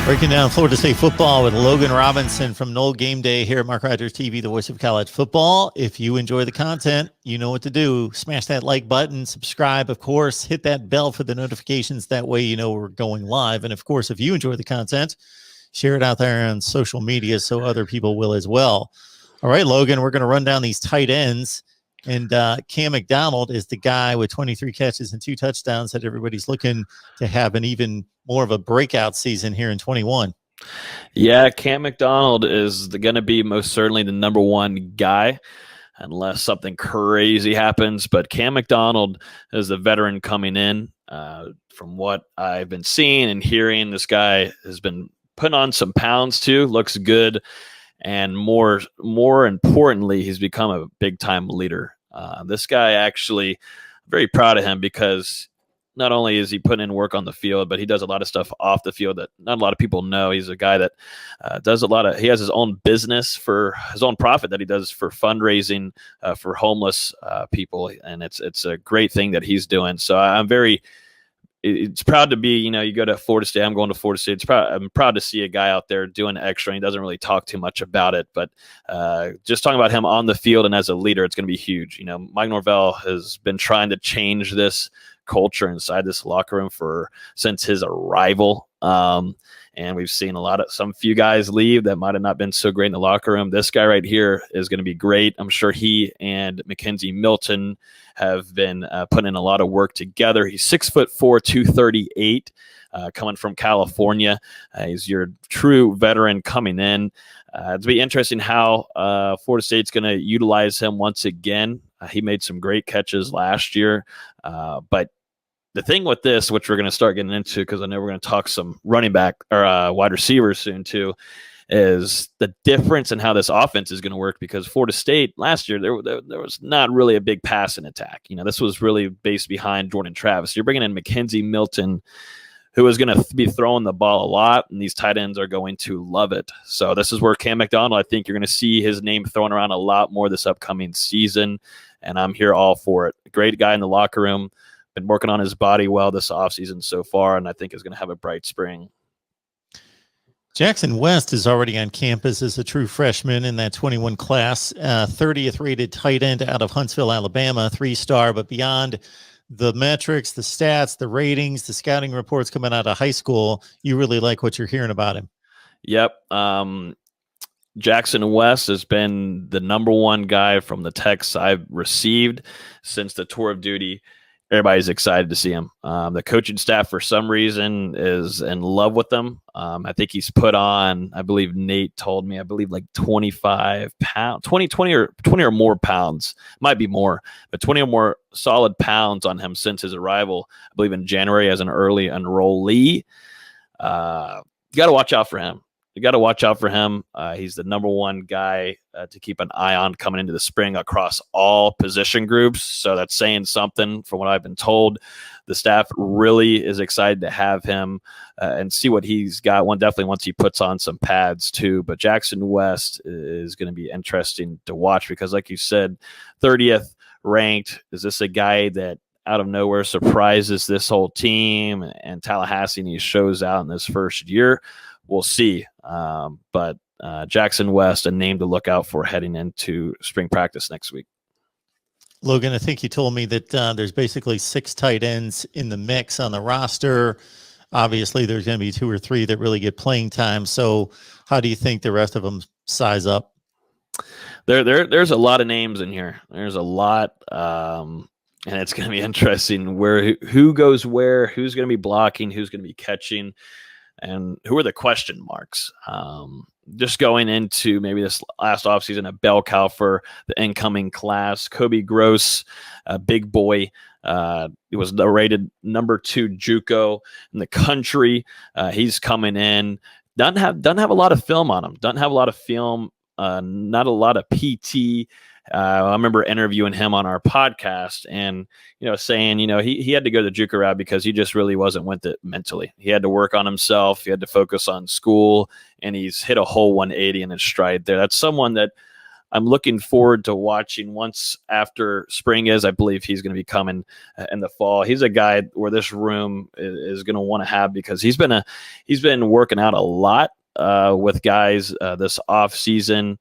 Breaking down Florida State football with Logan Robinson from Knoll Game Day here at Mark Rogers TV, the voice of college football. If you enjoy the content, you know what to do. Smash that like button, subscribe, of course, hit that bell for the notifications. That way you know we're going live. And, of course, if you enjoy the content, share it out there on social media so other people will as well. All right, Logan, we're going to run down these tight ends. And Cam McDonald is the guy with 23 catches and 2 touchdowns that everybody's looking to have an even more of a breakout season here in 21. Yeah, Cam McDonald is going to be most certainly the number one guy unless something crazy happens. But Cam McDonald is the veteran coming in. From what I've been seeing and hearing, this guy has been putting on some pounds too, looks good. And more importantly, he's become a big-time leader. This guy actually, very proud of him because not only is he putting in work on the field, but he does a lot of stuff off the field that not a lot of people know. He's a guy that he has his own business for his own profit that he does for fundraising for homeless people. And it's a great thing that he's doing. So it's proud to be, you go to Florida State. I'm going to Florida State. I'm proud to see a guy out there doing extra. And he doesn't really talk too much about it, but just talking about him on the field and as a leader, it's going to be huge. Mike Norvell has been trying to change this culture inside this locker room since his arrival. And we've seen some few guys leave that might have not been so great in the locker room. This guy right here is going to be great. I'm sure he and Mackenzie Milton have been putting in a lot of work together. He's 6'4", 238, coming from California. He's your true veteran coming in. It'll be interesting how Florida State's going to utilize him once again. He made some great catches last year, but the thing with this, which we're going to start getting into, because I know we're going to talk some running back or wide receivers soon too, is the difference in how this offense is going to work. Because Florida State last year, there was not really a big passing attack. This was really based behind Jordan Travis. You're bringing in Mackenzie Milton, who is going to be throwing the ball a lot, and these tight ends are going to love it. So this is where Cam McDonald, I think you're going to see his name thrown around a lot more this upcoming season, and I'm here all for it. Great guy in the locker room. Been working on his body well this offseason so far, and I think is going to have a bright spring. Jackson West is already on campus as a true freshman in that 21 class, 30th rated tight end out of Huntsville, Alabama, 3-star. But beyond the metrics, the stats, the ratings, the scouting reports coming out of high school, you really like what you're hearing about him. Yep. Jackson West has been the number one guy from the texts I've received since the tour of duty. Everybody's excited to see him. The coaching staff, for some reason, is in love with him. I think he's put on, I believe Nate told me, like 25 pounds, 20 or more pounds, might be more, but 20 or more solid pounds on him since his arrival, I believe in January as an early enrollee. You got to watch out for him. He's the number one guy to keep an eye on coming into the spring across all position groups. So that's saying something from what I've been told. The staff really is excited to have him and see what he's got. Definitely once he puts on some pads too. But Jackson West is going to be interesting to watch because, like you said, 30th ranked. Is this a guy that out of nowhere surprises this whole team and Tallahassee and he shows out in this first year? We'll see. But Jackson West, a name to look out for heading into spring practice next week. Logan, I think you told me that there's basically 6 tight ends in the mix on the roster. Obviously, there's going to be 2 or 3 that really get playing time. So how do you think the rest of them size up? There's a lot of names in here. There's a lot. And it's going to be interesting who goes where, who's going to be blocking, who's going to be catching. And who are the question marks? Just going into maybe this last offseason, a bell cow for the incoming class. Kobe Gross, a big boy. He was rated number 2 JUCO in the country. He's coming in. Doesn't have a lot of film on him. Not a lot of PT. I remember interviewing him on our podcast and, saying, he had to go the JUCO route because he just really wasn't with it mentally. He had to work on himself. He had to focus on school, and he's hit a whole 180 in his stride there. That's someone that I'm looking forward to watching once after spring is. I believe he's going to be coming in the fall. He's a guy where this room is going to want to have, because he's been working out a lot with guys this off season.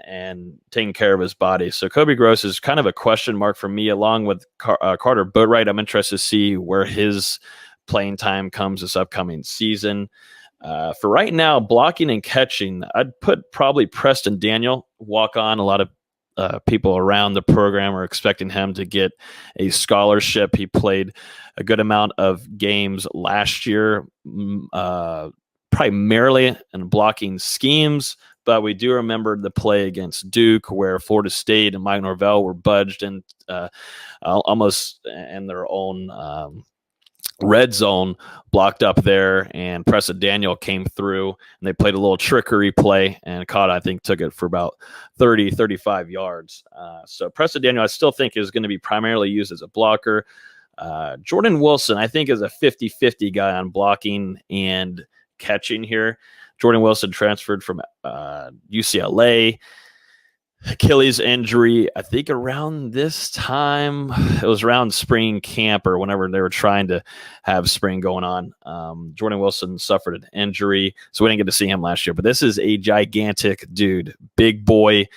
And taking care of his body. So Kobe Gross is kind of a question mark for me, along with Carter Boatwright. I'm interested to see where his playing time comes this upcoming season. For right now, blocking and catching, I'd put probably Preston Daniel, walk on. A lot of people around the program are expecting him to get a scholarship. He played a good amount of games last year, primarily in blocking schemes. But we do remember the play against Duke, where Florida State and Mike Norvell were budged in almost in their own red zone, blocked up there, and Preston Daniel came through, and they played a little trickery play and took it for about 30, 35 yards. So Preston Daniel, I still think, is going to be primarily used as a blocker. Jordan Wilson, I think, is a 50-50 guy on blocking and catching here. Jordan Wilson transferred from UCLA. Achilles injury, I think around this time, it was around spring camp or whenever they were trying to have spring going on. Jordan Wilson suffered an injury, so we didn't get to see him last year. But this is a gigantic dude, big boy.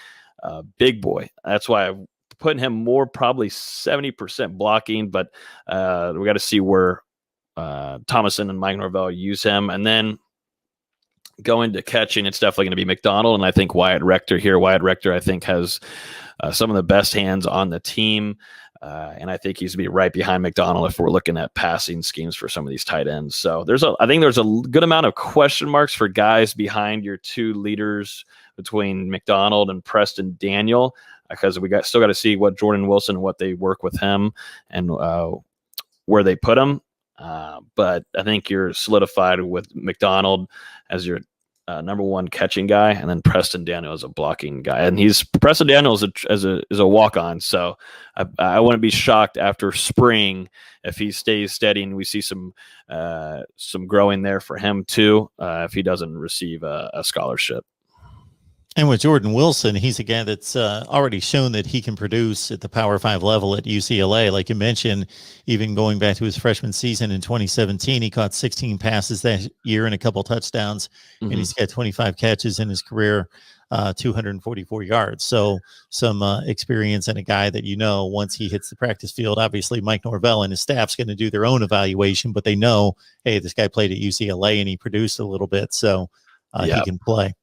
That's why I'm putting him more, probably 70% blocking, but we got to see where Thomason and Mike Norvell use him. And then going to catching, it's definitely going to be McDonald, and I think Wyatt Rector here. Wyatt Rector, I think, has some of the best hands on the team, and I think he's going to be right behind McDonald if we're looking at passing schemes for some of these tight ends. So I think there's a good amount of question marks for guys behind your two leaders between McDonald and Preston Daniel, because still got to see what Jordan Wilson, what they work with him, and where they put him. But I think you're solidified with McDonald as your number one catching guy, and then Preston Daniel as a blocking guy. And Preston Daniel is a walk on. So I wouldn't be shocked after spring if he stays steady and we see some growing there for him too, if he doesn't receive a scholarship. And with Jordan Wilson, he's a guy that's already shown that he can produce at the Power 5 level at UCLA. Like you mentioned, even going back to his freshman season in 2017, he caught 16 passes that year and a couple touchdowns, and he's got 25 catches in his career, 244 yards. So some experience, and a guy that, once he hits the practice field, obviously Mike Norvell and his staff's going to do their own evaluation, but they know, hey, this guy played at UCLA and he produced a little bit, so he can play.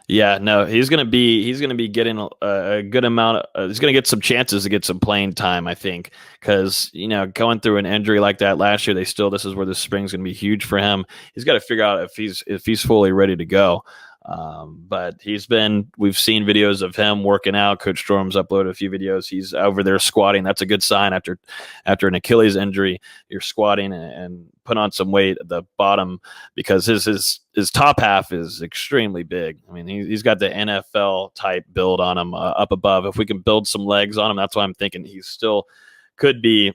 Yeah, no, he's going to be getting a good amount. He's going to get some chances to get some playing time, I think, because going through an injury like that last year, this is where the spring's going to be huge for him. He's got to figure out if he's fully ready to go. But we've seen videos of him working out. Coach Storm's uploaded a few videos. He's over there squatting. That's a good sign after an Achilles injury. You're squatting and put on some weight at the bottom, because his top half is extremely big. I mean, he's got the NFL type build on him up above. If we can build some legs on him, that's why I'm thinking he still could be.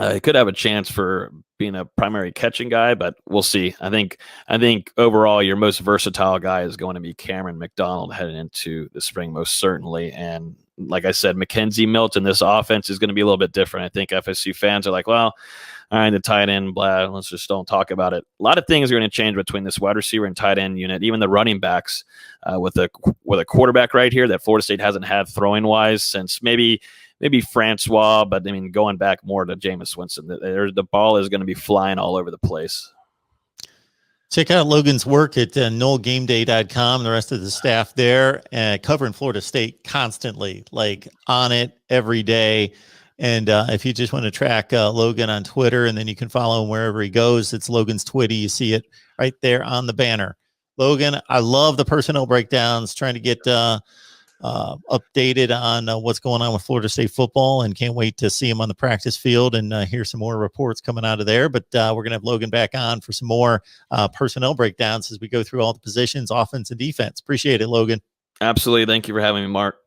He could have a chance for being a primary catching guy, but we'll see. I think overall your most versatile guy is going to be Cameron McDonald heading into the spring, most certainly. And like I said, Mackenzie Milton, this offense is going to be a little bit different. I think FSU fans are like, well, all right, the tight end, blah, let's just don't talk about it. A lot of things are going to change between this wide receiver and tight end unit, even the running backs, with a quarterback right here that Florida State hasn't had throwing wise since maybe Francois, but I mean, going back more to Jameis Winston, the ball is going to be flying all over the place. Check out Logan's work at NoleGameDay.com. The rest of the staff there covering Florida State constantly, like on it every day. And if you just want to track Logan on Twitter, and then you can follow him wherever he goes, it's Logan's Twitty. You see it right there on the banner. Logan, I love the personnel breakdowns, trying to get updated on what's going on with Florida State football, and can't wait to see him on the practice field and hear some more reports coming out of there. But we're going to have Logan back on for some more personnel breakdowns as we go through all the positions, offense and defense. Appreciate it, Logan. Absolutely. Thank you for having me, Mark.